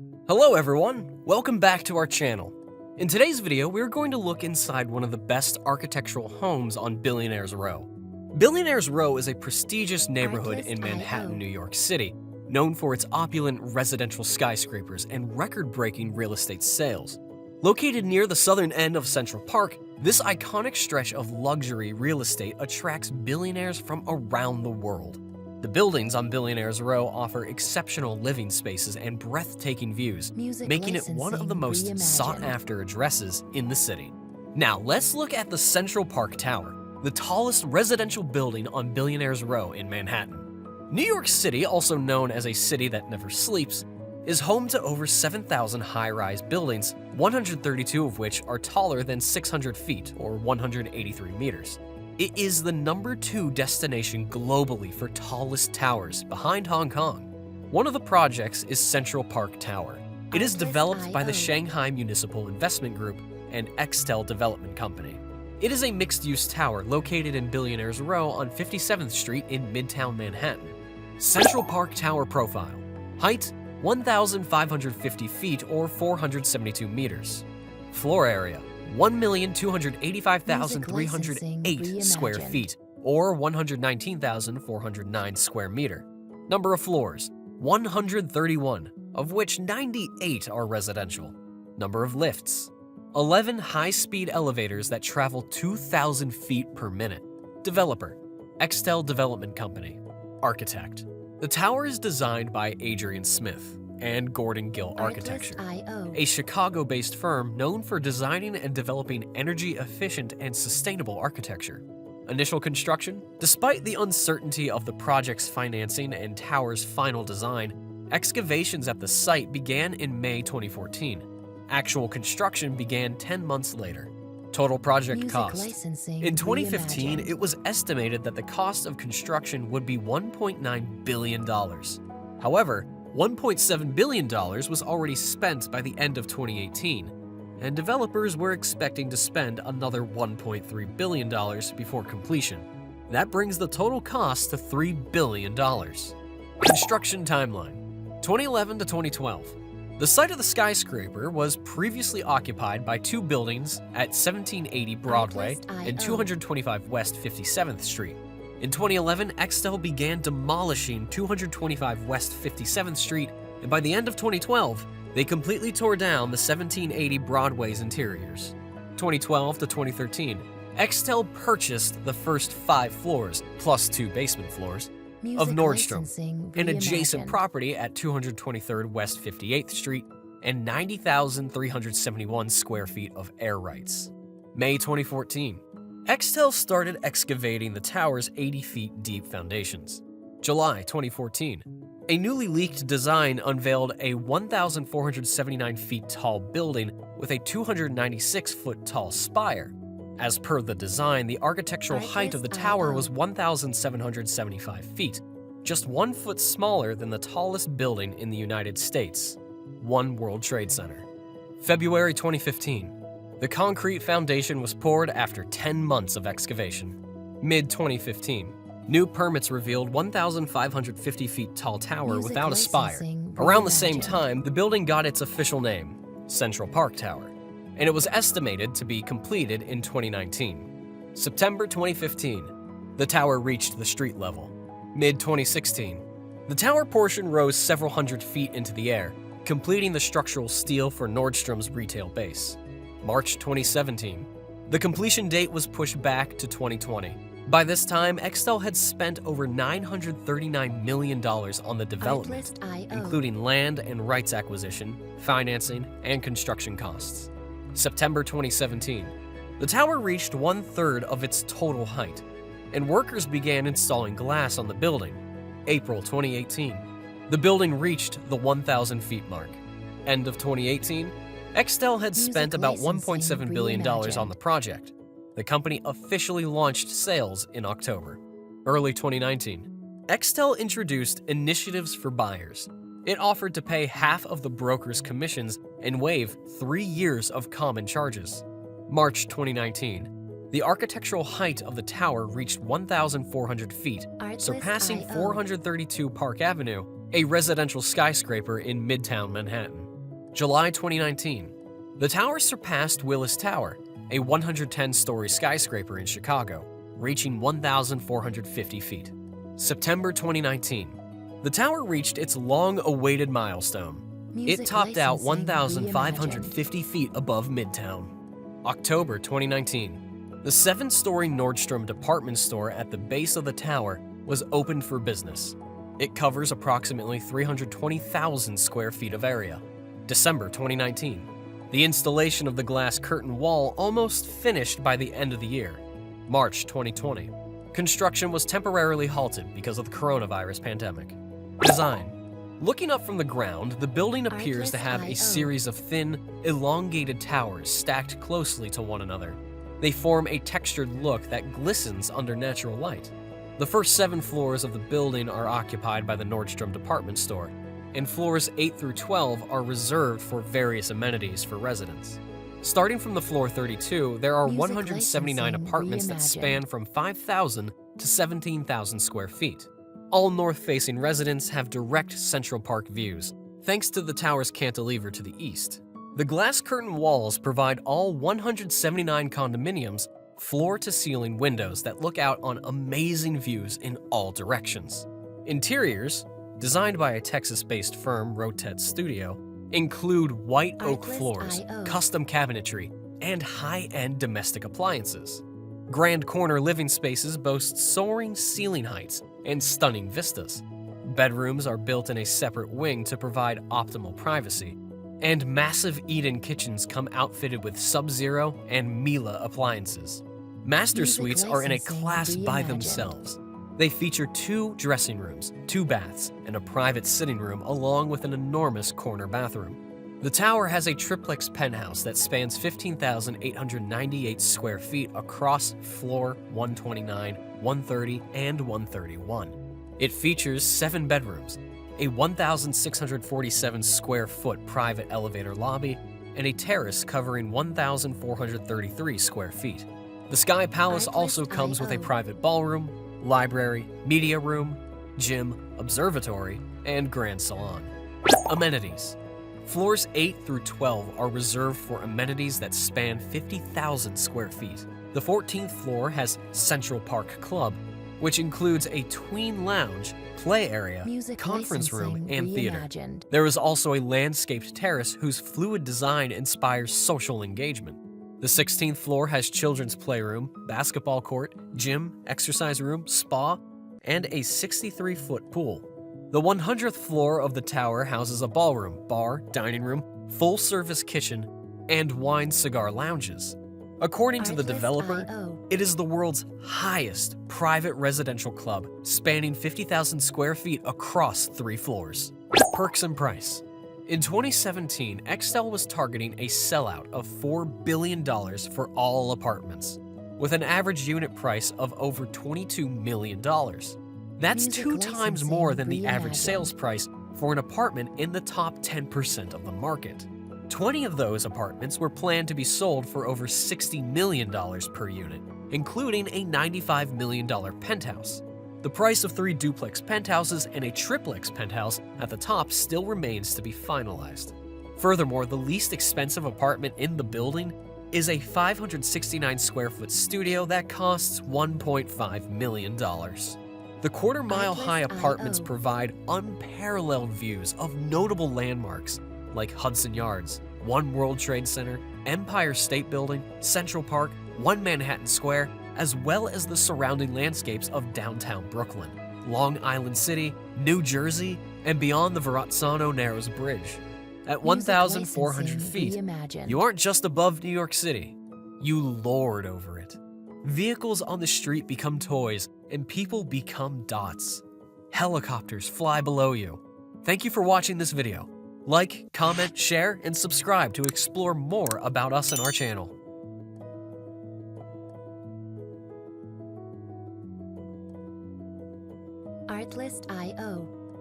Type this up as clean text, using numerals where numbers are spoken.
Hello everyone, welcome back to our channel. In today's video, we're going to look inside one of the best architectural homes on Billionaire's Row. Billionaire's Row is a prestigious neighborhood in Manhattan, New York City, known for its opulent residential skyscrapers and record-breaking real estate sales. Located near the southern end of Central Park, this iconic stretch of luxury real estate attracts billionaires from around the world. The buildings on Billionaire's Row offer exceptional living spaces and breathtaking views, making it one of the most sought-after addresses in the city. Now, let's look at the Central Park Tower, the tallest residential building on Billionaire's Row in Manhattan. New York City, also known as a city that never sleeps, is home to over 7,000 high-rise buildings, 132 of which are taller than 600 feet or 183 meters. It is the #2 destination globally for tallest towers, behind Hong Kong. One of the projects is Central Park Tower. It is developed by the Shanghai Municipal Investment Group and Extel Development Company. It is a mixed-use tower located in Billionaire's Row on 57th Street in Midtown Manhattan. Central Park Tower profile. Height, 1,550 feet or 472 meters. Floor area, 1,285,308 square feet, or 119,409 square meter. Number of floors, 131, of which 98 are residential. Number of lifts, 11 high-speed elevators that travel 2,000 feet per minute. Developer, Extel Development Company. Architect. The tower is designed by Adrian Smith and Gordon Gill Architecture, a Chicago-based firm known for designing and developing energy-efficient and sustainable architecture. Initial construction. Despite the uncertainty of the project's financing and tower's final design, excavations at the site began in May 2014. Actual construction began 10 months later. Total project cost. In 2015, it was estimated that the cost of construction would be $1.9 billion. However, $1.7 billion was already spent by the end of 2018, and developers were expecting to spend another $1.3 billion before completion. That brings the total cost to $3 billion. Construction timeline, 2011 to 2012. The site of the skyscraper was previously occupied by two buildings at 1780 Broadway and 225 West 57th Street. In 2011, Extel began demolishing 225 West 57th Street, and by the end of 2012, they completely tore down the 1780 Broadway's interiors. 2012 to 2013, Extel purchased the first 5 floors, plus 2 basement floors, of Nordstrom, an adjacent property at 223rd West 58th Street, and 90,371 square feet of air rights. May 2014. Extel started excavating the tower's 80 feet deep foundations. July 2014. A newly leaked design unveiled a 1,479 feet tall building with a 296 foot tall spire. As per the design, the architectural height of the tower was 1,775 feet, just 1 foot smaller than the tallest building in the United States, One World Trade Center. February 2015. The concrete foundation was poured after 10 months of excavation. Mid-2015, new permits revealed 1,550 feet tall tower without a spire. Around the same time, the building got its official name, Central Park Tower, and it was estimated to be completed in 2019. September 2015, the tower reached the street level. Mid-2016, the tower portion rose several hundred feet into the air, completing the structural steel for Nordstrom's retail base. March 2017. The completion date was pushed back to 2020. By this time, Extel had spent over $939 million on the development, including land and rights acquisition, financing, and construction costs. September 2017. The tower reached 1/3 of its total height, and workers began installing glass on the building. April 2018. The building reached the 1,000 feet mark. End of 2018. Extel had spent about $1.7 billion on the project. The company officially launched sales in October. Early 2019, Extel introduced initiatives for buyers. It offered to pay half of the broker's commissions and waive 3 years of common charges. March 2019, the architectural height of the tower reached 1,400 feet, surpassing 432 Park Avenue, a residential skyscraper in Midtown Manhattan. July 2019. The tower surpassed Willis Tower, a 110-story skyscraper in Chicago, reaching 1,450 feet. September 2019. The tower reached its long-awaited milestone. It topped out 1,550 feet above Midtown. October 2019. The 7-story Nordstrom department store at the base of the tower was opened for business. It covers approximately 320,000 square feet of area. December 2019. The installation of the glass curtain wall almost finished by the end of the year. March 2020. Construction was temporarily halted because of the coronavirus pandemic. Design. Looking up from the ground, the building appears to have a series of thin, elongated towers stacked closely to one another. They form a textured look that glistens under natural light. The first 7 floors of the building are occupied by the Nordstrom department store, and floors 8 through 12 are reserved for various amenities for residents. Starting from the floor 32, there are 179 apartments that span from 5,000 to 17,000 square feet. All north-facing residents have direct Central Park views, thanks to the tower's cantilever to the east. The glass curtain walls provide all 179 condominiums floor-to-ceiling windows that look out on amazing views in all directions. Interiors, designed by a Texas-based firm, Rotet Studio, include white oak floors, custom cabinetry, and high-end domestic appliances. Grand corner living spaces boast soaring ceiling heights and stunning vistas. Bedrooms are built in a separate wing to provide optimal privacy, and massive eat-in kitchens come outfitted with Sub-Zero and Miele appliances. Master suites are in a class by themselves. They feature 2 dressing rooms, 2 baths, and a private sitting room along with an enormous corner bathroom. The tower has a triplex penthouse that spans 15,898 square feet across floor 129, 130, and 131. It features 7 bedrooms, a 1,647 square foot private elevator lobby, and a terrace covering 1,433 square feet. The Sky Palace also comes with a private ballroom, library, media room, gym, observatory, and grand salon. Amenities. Floors 8 through 12 are reserved for amenities that span 50,000 square feet. The 14th floor has Central Park Club, which includes a tween lounge, play area, conference room, and theater. There is also a landscaped terrace whose fluid design inspires social engagement. The 16th floor has children's playroom, basketball court, gym, exercise room, spa, and a 63-foot pool. The 100th floor of the tower houses a ballroom, bar, dining room, full-service kitchen, and wine cigar lounges. According to the developer, it is the world's highest private residential club, spanning 50,000 square feet across 3 floors. Perks and price. In 2017, Extel was targeting a sellout of $4 billion for all apartments, with an average unit price of over $22 million. That's 2 times more than the average sales price for an apartment in the top 10% of the market. 20 of those apartments were planned to be sold for over $60 million per unit, including a $95 million penthouse. The price of 3 duplex penthouses and a triplex penthouse at the top still remains to be finalized. Furthermore, the least expensive apartment in the building is a 569 square foot studio that costs $1.5 million. The quarter-mile-high apartments provide unparalleled views of notable landmarks like Hudson Yards, One World Trade Center, Empire State Building, Central Park, One Manhattan Square, as well as the surrounding landscapes of downtown Brooklyn, Long Island City, New Jersey, and beyond the Verrazzano Narrows Bridge. At 1,400 feet, you aren't just above New York City, you lord over it. Vehicles on the street become toys, and people become dots. Helicopters fly below you. Thank you for watching this video. Like, comment, share, and subscribe to explore more about us and our channel. Artlist.io